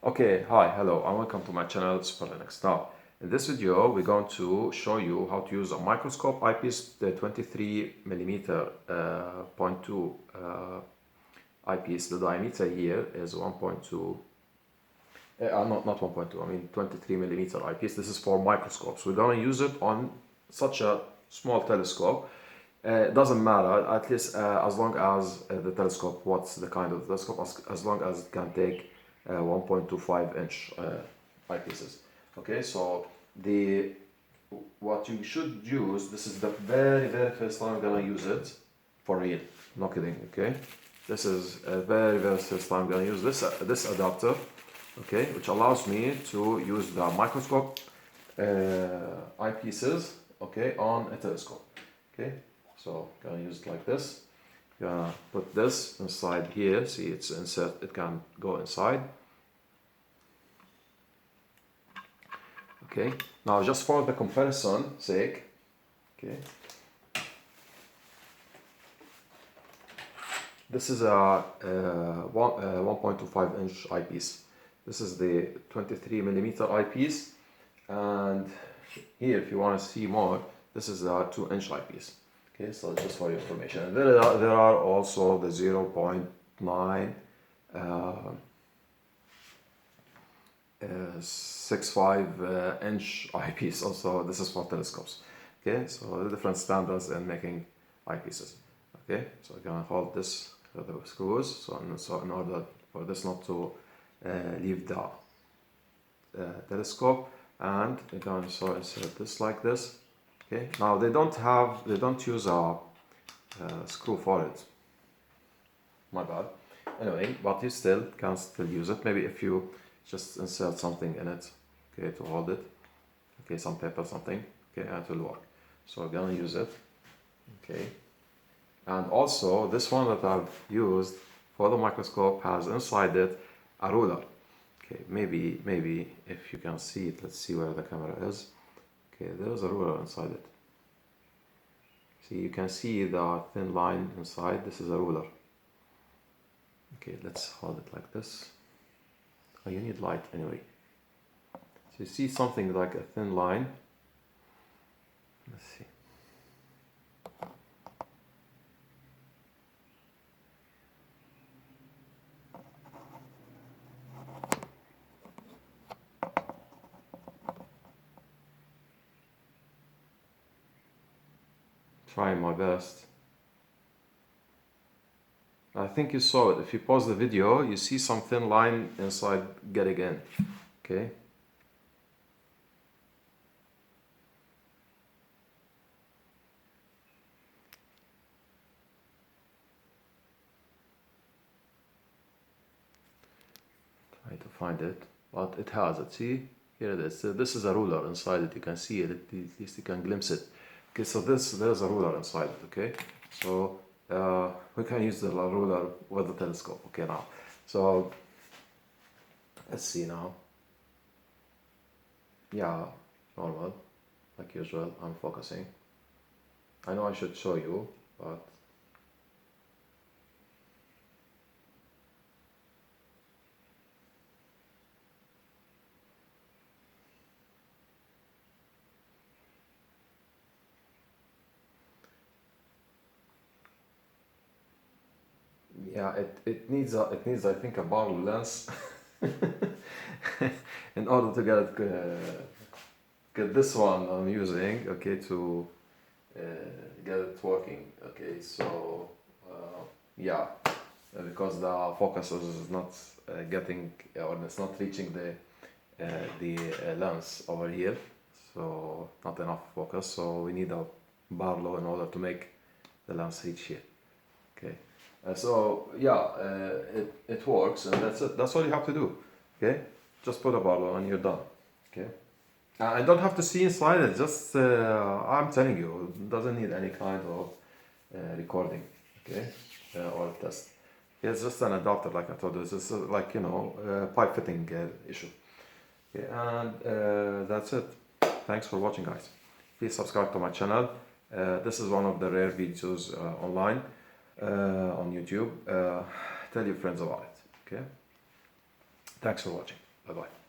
Okay, hi, hello, and welcome to my channel Super Linux. Now, in this video, we're going to show you how to use a microscope eyepiece, the 23mm .2 eyepiece. The diameter here is 1.2, not 1.2, I mean 23mm eyepiece. This is for microscopes. We're going to use it on such a small telescope. It doesn't matter, at least as long as the telescope, what's the kind of telescope, as long as it can take 1.25 inch eyepieces. Okay, so what you should use, this is the very first time I'm gonna use it for real, no kidding. Okay, this is a very first time I'm gonna use this adapter, okay, which allows me to use the microscope eyepieces, okay, on a telescope. Okay, so I'm gonna use it like this. Gonna put this inside here. See, it's insert. It can go inside. Okay. Now, just for the comparison sake, okay, this is a 1.25 inch eyepiece. This is the 23mm eyepiece, and here, if you want to see more, this is a 2-inch eyepiece. Okay, so just for your information. And there are also the 0.9 65 inch eyepiece. Also, this is for telescopes. Okay, so the different standards in making eyepieces. Okay, so I'm gonna hold this with the screws. So in order for this not to leave the telescope, and we're going to insert this like this. Okay, now they don't use a screw for it. My bad. Anyway, but you still can use it. Maybe if you just insert something in it, okay, to hold it. Okay, some paper, something. Okay, and it will work. So we're gonna use it. Okay, and also this one that I've used for the microscope has inside it a ruler. Okay, maybe if you can see it, let's see where the camera is. Okay, there's a ruler inside it. See, you can see the thin line inside. This is a ruler. Okay, let's hold it like this. Oh, you need light anyway. So you see something like a thin line. Let's see. Trying my best. I think you saw it. If you pause the video, you see some thin line inside getting in. Okay. Try to find it, but it has it. See, here it is. So this is a ruler inside it. You can see it. At least you can glimpse it. Okay, so there's a ruler inside it. Okay, so we can use the ruler with the telescope. Okay, now, so let's see now. Yeah, normal, like usual. I'm focusing. I know I should show you, but yeah, it needs I think a barrel lens in order to get this one I'm using, okay, to get it working. Okay, so yeah, because the focus is not getting, or it's not reaching the lens over here, so not enough focus, so we need a barlow in order to make the lens reach here. Okay, so yeah, it works, and that's it. That's all you have to do. Okay, just put a barlow and you're done. Okay, I don't have to see inside it. Just I'm telling you, it doesn't need any kind of recording. Okay, or test. It's just an adapter, like I told you. It's just like, you know, pipe fitting issue. Okay, and that's it. Thanks for watching, guys. Please subscribe to my channel. This is one of the rare videos online on YouTube. Tell your friends about it. Okay. Thanks for watching. Bye bye.